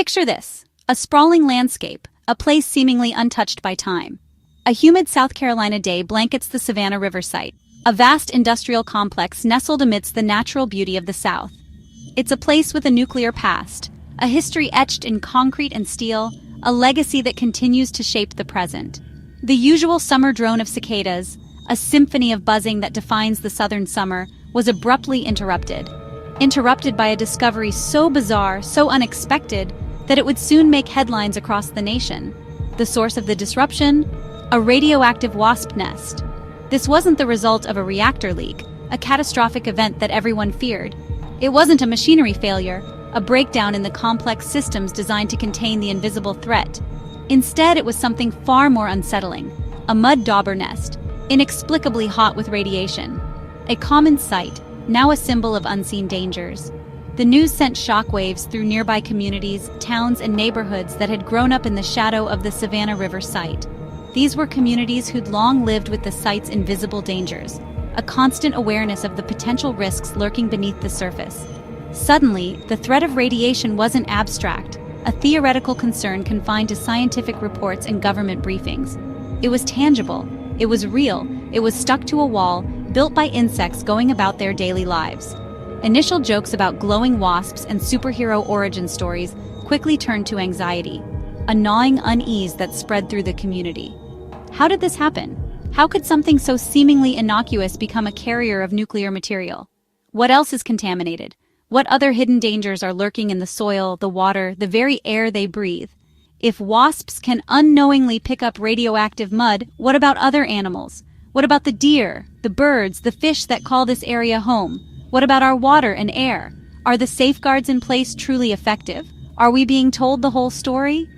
Picture this: a sprawling landscape, a place seemingly untouched by time. A humid South Carolina day blankets the Savannah River Site, a vast industrial complex nestled amidst the natural beauty of the South. It's a place with a nuclear past, a history etched in concrete and steel, a legacy that continues to shape the present. The usual summer drone of cicadas, a symphony of buzzing that defines the southern summer, was abruptly interrupted. Interrupted by a discovery so bizarre, so unexpected, that it would soon make headlines across the nation. The source of the disruption? A radioactive wasp nest. This wasn't the result of a reactor leak, a catastrophic event that everyone feared. It wasn't a machinery failure, a breakdown in the complex systems designed to contain the invisible threat. Instead, it was something far more unsettling: a mud dauber nest, inexplicably hot with radiation. A common sight, now a symbol of unseen dangers. The news sent shockwaves through nearby communities, towns, and neighborhoods that had grown up in the shadow of the Savannah River Site. These were communities who'd long lived with the site's invisible dangers, a constant awareness of the potential risks lurking beneath the surface. Suddenly, the threat of radiation wasn't abstract, a theoretical concern confined to scientific reports and government briefings. It was tangible, it was real, it was stuck to a wall, built by insects going about their daily lives. Initial jokes about glowing wasps and superhero origin stories quickly turned to anxiety, a gnawing unease that spread through the community. How did this happen? How could something so seemingly innocuous become a carrier of nuclear material? What else is contaminated? What other hidden dangers are lurking in the soil, the water, the very air they breathe? If wasps can unknowingly pick up radioactive mud, what about other animals? What about the deer, the birds, the fish that call this area home? What about our water and air? Are the safeguards in place truly effective? Are we being told the whole story?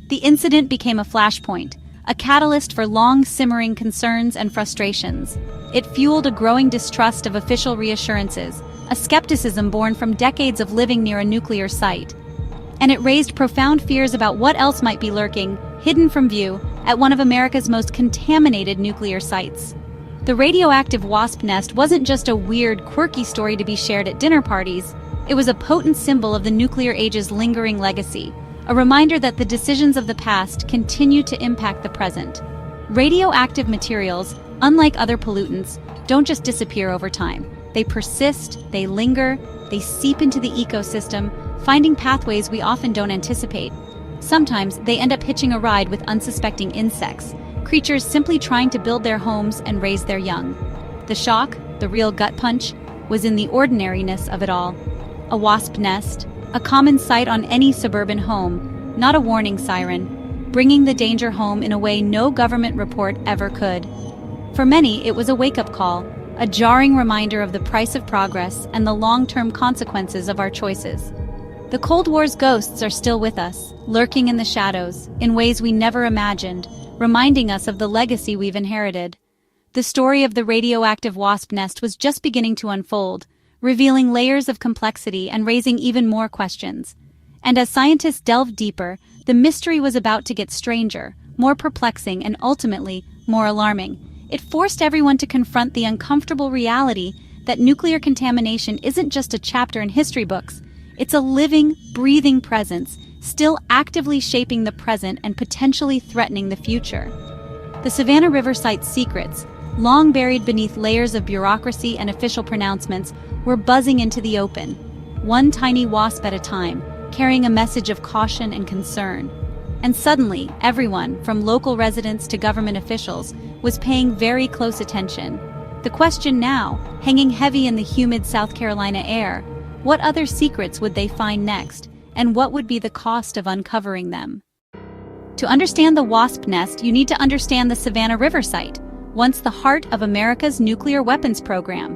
The incident became a flashpoint, a catalyst for long-simmering concerns and frustrations. It fueled a growing distrust of official reassurances, a skepticism born from decades of living near a nuclear site. And it raised profound fears about what else might be lurking, hidden from view, at one of America's most contaminated nuclear sites. The radioactive wasp nest wasn't just a weird, quirky story to be shared at dinner parties. It was a potent symbol of the nuclear age's lingering legacy, a reminder that the decisions of the past continue to impact the present. Radioactive materials, unlike other pollutants, don't just disappear over time. They persist, they linger, they seep into the ecosystem, finding pathways we often don't anticipate. Sometimes they end up hitching a ride with unsuspecting insects, creatures simply trying to build their homes and raise their young. The shock, the real gut punch, was in the ordinariness of it all. A wasp nest, a common sight on any suburban home, not a warning siren, bringing the danger home in a way no government report ever could. For many, it was a wake-up call, a jarring reminder of the price of progress and the long-term consequences of our choices. The Cold War's ghosts are still with us, lurking in the shadows, in ways we never imagined, reminding us of the legacy we've inherited. The story of the radioactive wasp nest was just beginning to unfold, revealing layers of complexity and raising even more questions. And as scientists delved deeper, the mystery was about to get stranger, more perplexing, and ultimately, more alarming. It forced everyone to confront the uncomfortable reality that nuclear contamination isn't just a chapter in history books. It's a living, breathing presence, still actively shaping the present and potentially threatening the future. The Savannah River Site's secrets, long buried beneath layers of bureaucracy and official pronouncements, were buzzing into the open, one tiny wasp at a time, carrying a message of caution and concern. And suddenly, everyone, from local residents to government officials, was paying very close attention. The question now, hanging heavy in the humid South Carolina air: what other secrets would they find next, and what would be the cost of uncovering them? To understand the wasp nest, you need to understand the Savannah River Site, once the heart of America's nuclear weapons program.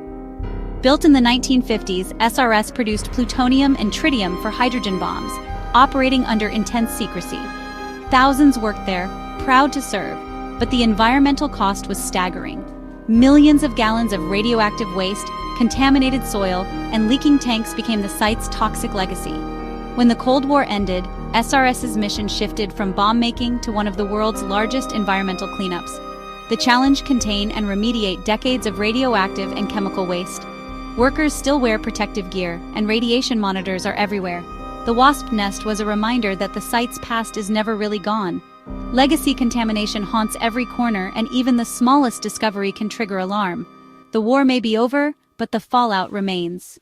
Built in the 1950s, SRS produced plutonium and tritium for hydrogen bombs, operating under intense secrecy. Thousands worked there, proud to serve, but the environmental cost was staggering. Millions of gallons of radioactive waste, contaminated soil, and leaking tanks became the site's toxic legacy. When the Cold War ended, SRS's mission shifted from bomb-making to one of the world's largest environmental cleanups. The challenge: contain and remediate decades of radioactive and chemical waste. Workers still wear protective gear, and radiation monitors are everywhere. The wasp nest was a reminder that the site's past is never really gone. Legacy contamination haunts every corner, and even the smallest discovery can trigger alarm. The war may be over, but the fallout remains.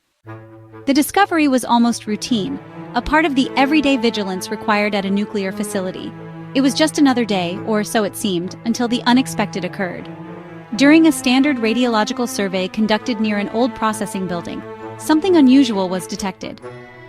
The discovery was almost routine, a part of the everyday vigilance required at a nuclear facility. It was just another day, or so it seemed, until the unexpected occurred. During a standard radiological survey conducted near an old processing building, something unusual was detected.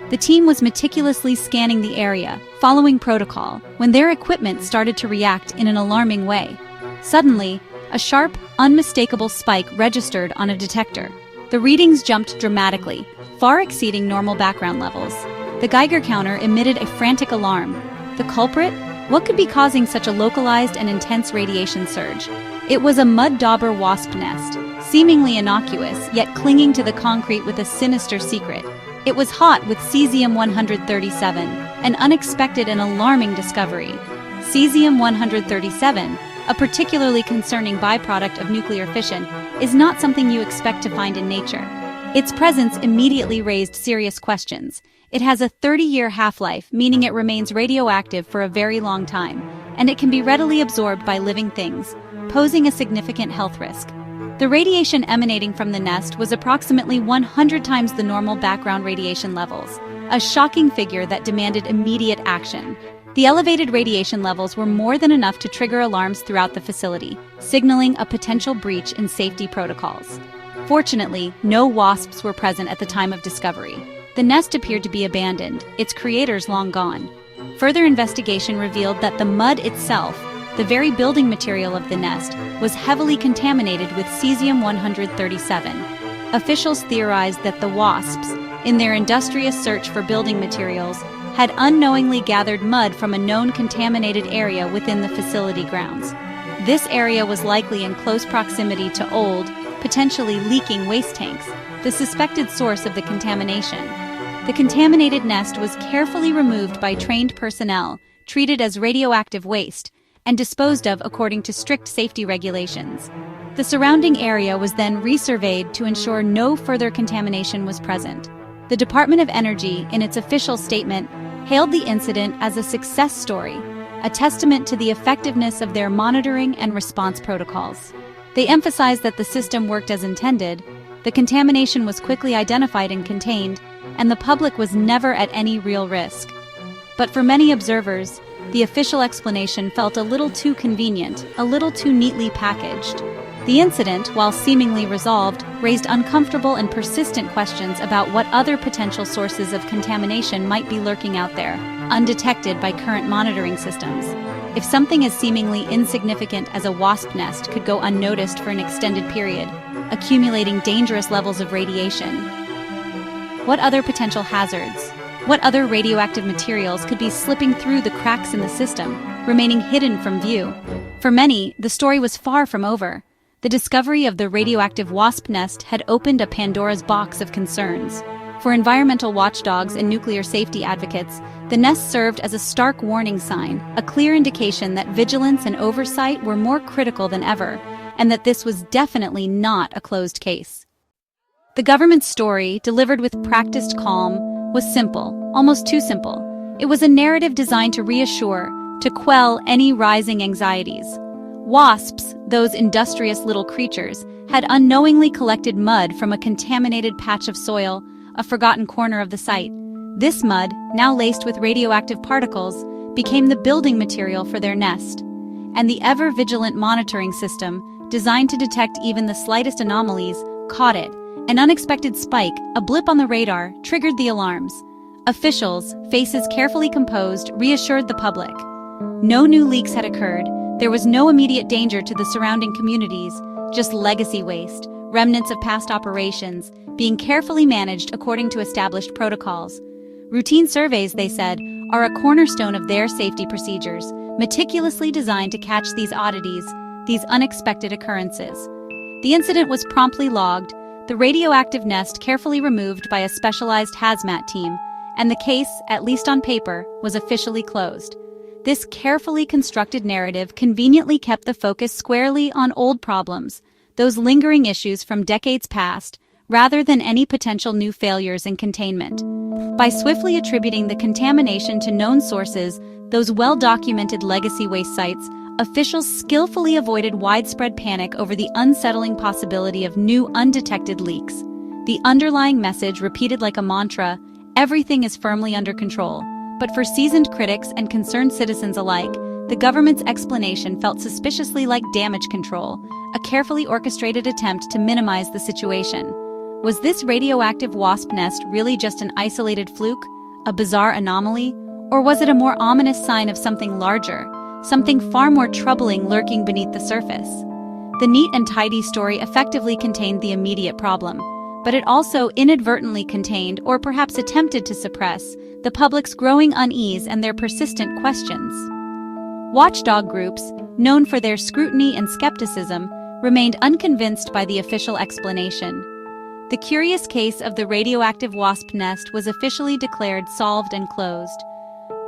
The team was meticulously scanning the area, following protocol, when their equipment started to react in an alarming way. Suddenly, a sharp, unmistakable spike registered on a detector. The readings jumped dramatically, far exceeding normal background levels. The Geiger counter emitted a frantic alarm. The culprit? What could be causing such a localized and intense radiation surge? It was a mud dauber wasp nest, seemingly innocuous, yet clinging to the concrete with a sinister secret. It was hot with cesium-137, an unexpected and alarming discovery. Cesium-137, a particularly concerning byproduct of nuclear fission, is not something you expect to find in nature. Its presence immediately raised serious questions. It has a 30-year half-life, meaning it remains radioactive for a very long time, and it can be readily absorbed by living things, posing a significant health risk. The radiation emanating from the nest was approximately 100 times the normal background radiation levels, a shocking figure that demanded immediate action. The elevated radiation levels were more than enough to trigger alarms throughout the facility, signaling a potential breach in safety protocols. Fortunately, no wasps were present at the time of discovery. The nest appeared to be abandoned, its creators long gone. Further investigation revealed that the mud itself, the very building material of the nest, was heavily contaminated with cesium-137. Officials theorized that the wasps, in their industrious search for building materials, had unknowingly gathered mud from a known contaminated area within the facility grounds. This area was likely in close proximity to old, potentially leaking waste tanks, the suspected source of the contamination. The contaminated nest was carefully removed by trained personnel, treated as radioactive waste, and disposed of according to strict safety regulations. The surrounding area was then resurveyed to ensure no further contamination was present. The Department of Energy, in its official statement, hailed the incident as a success story, a testament to the effectiveness of their monitoring and response protocols. They emphasized that the system worked as intended, the contamination was quickly identified and contained, and the public was never at any real risk. But for many observers, the official explanation felt a little too convenient, a little too neatly packaged. The incident, while seemingly resolved, raised uncomfortable and persistent questions about what other potential sources of contamination might be lurking out there, undetected by current monitoring systems. If something as seemingly insignificant as a wasp nest could go unnoticed for an extended period, accumulating dangerous levels of radiation, what other potential hazards? What other radioactive materials could be slipping through the cracks in the system, remaining hidden from view? For many, the story was far from over. The discovery of the radioactive wasp nest had opened a Pandora's box of concerns. For environmental watchdogs and nuclear safety advocates, the nest served as a stark warning sign, a clear indication that vigilance and oversight were more critical than ever, and that this was definitely not a closed case. The government's story, delivered with practiced calm, was simple, almost too simple. It was a narrative designed to reassure, to quell any rising anxieties. Wasps, those industrious little creatures, had unknowingly collected mud from a contaminated patch of soil, a forgotten corner of the site. This mud, now laced with radioactive particles, became the building material for their nest. And the ever-vigilant monitoring system, designed to detect even the slightest anomalies, caught it. An unexpected spike, a blip on the radar, triggered the alarms. Officials, faces carefully composed, reassured the public. No new leaks had occurred. There was no immediate danger to the surrounding communities, just legacy waste, remnants of past operations, being carefully managed according to established protocols. Routine surveys, they said, are a cornerstone of their safety procedures, meticulously designed to catch these oddities, these unexpected occurrences. The incident was promptly logged, the radioactive nest carefully removed by a specialized hazmat team, and the case, at least on paper, was officially closed. This carefully constructed narrative conveniently kept the focus squarely on old problems, those lingering issues from decades past, rather than any potential new failures in containment. By swiftly attributing the contamination to known sources, those well-documented legacy waste sites, officials skillfully avoided widespread panic over the unsettling possibility of new undetected leaks. The underlying message, repeated like a mantra, everything is firmly under control. But for seasoned critics and concerned citizens alike, the government's explanation felt suspiciously like damage control, a carefully orchestrated attempt to minimize the situation. Was this radioactive wasp nest really just an isolated fluke, a bizarre anomaly, or was it a more ominous sign of something larger? Something far more troubling lurking beneath the surface? The neat and tidy story effectively contained the immediate problem, but it also inadvertently contained, or perhaps attempted to suppress, the public's growing unease and their persistent questions. Watchdog groups, known for their scrutiny and skepticism, remained unconvinced by the official explanation. The curious case of the radioactive wasp nest was officially declared solved and closed.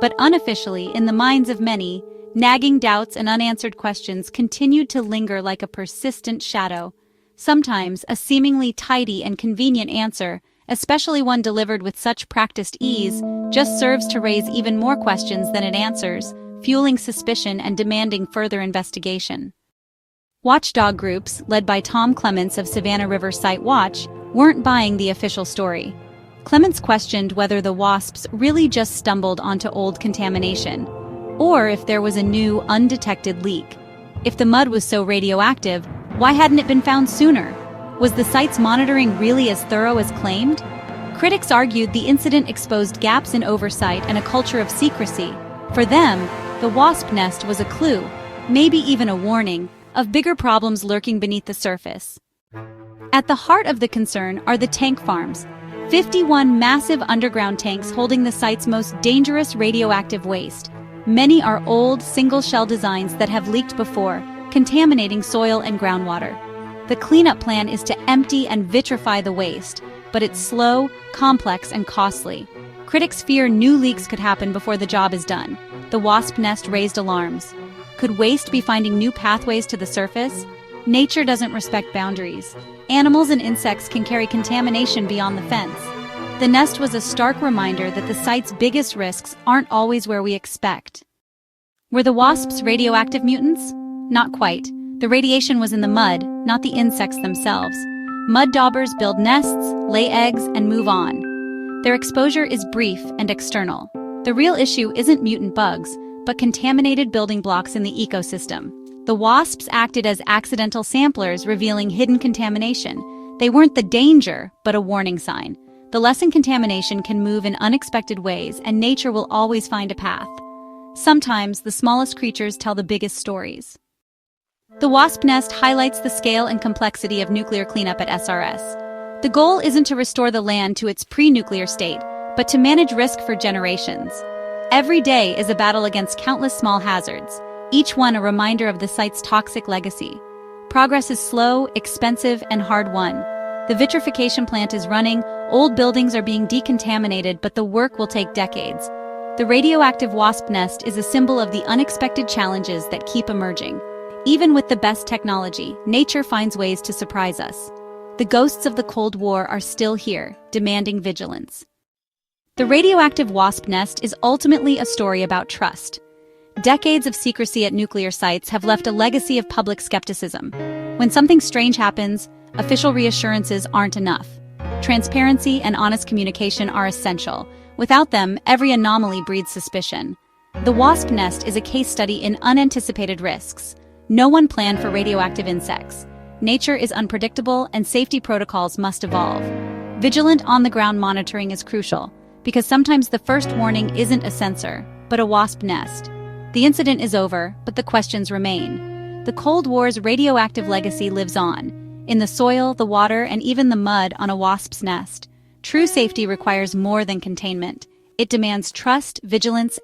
But unofficially, in the minds of many, nagging doubts and unanswered questions continued to linger like a persistent shadow. Sometimes a seemingly tidy and convenient answer, especially one delivered with such practiced ease, just serves to raise even more questions than it answers, fueling suspicion and demanding further investigation. Watchdog groups, led by Tom Clements of Savannah River Site Watch, weren't buying the official story. Clements questioned whether the wasps really just stumbled onto old contamination, or if there was a new, undetected leak. If the mud was so radioactive, why hadn't it been found sooner? Was the site's monitoring really as thorough as claimed? Critics argued the incident exposed gaps in oversight and a culture of secrecy. For them, the wasp nest was a clue, maybe even a warning, of bigger problems lurking beneath the surface. At the heart of the concern are the tank farms, 51 massive underground tanks holding the site's most dangerous radioactive waste. Many are old, single-shell designs that have leaked before, contaminating soil and groundwater. The cleanup plan is to empty and vitrify the waste, but it's slow, complex, and costly. Critics fear new leaks could happen before the job is done. The wasp nest raised alarms. Could waste be finding new pathways to the surface? Nature doesn't respect boundaries. Animals and insects can carry contamination beyond the fence. The nest was a stark reminder that the site's biggest risks aren't always where we expect. Were the wasps radioactive mutants? Not quite. The radiation was in the mud, not the insects themselves. Mud daubers build nests, lay eggs, and move on. Their exposure is brief and external. The real issue isn't mutant bugs, but contaminated building blocks in the ecosystem. The wasps acted as accidental samplers, revealing hidden contamination. They weren't the danger, but a warning sign. The lesson contamination can move in unexpected ways, and nature will always find a path. Sometimes, the smallest creatures tell the biggest stories. The wasp nest highlights the scale and complexity of nuclear cleanup at SRS. The goal isn't to restore the land to its pre-nuclear state, but to manage risk for generations. Every day is a battle against countless small hazards, each one a reminder of the site's toxic legacy. Progress is slow, expensive, and hard-won. The vitrification plant is running, old buildings are being decontaminated, but the work will take decades. The radioactive wasp nest is a symbol of the unexpected challenges that keep emerging. Even with the best technology, nature finds ways to surprise us. The ghosts of the Cold War are still here, demanding vigilance. The radioactive wasp nest is ultimately a story about trust. Decades of secrecy at nuclear sites have left a legacy of public skepticism. When something strange happens, official reassurances aren't enough. Transparency and honest communication are essential. Without them, every anomaly breeds suspicion. The wasp nest is a case study in unanticipated risks. No one planned for radioactive insects. Nature is unpredictable, and safety protocols must evolve. Vigilant on-the-ground monitoring is crucial, because sometimes the first warning isn't a sensor, but a wasp nest. The incident is over, but the questions remain. The Cold War's radioactive legacy lives on, in the soil, the water, and even the mud on a wasp's nest. True safety requires more than containment. It demands trust, vigilance,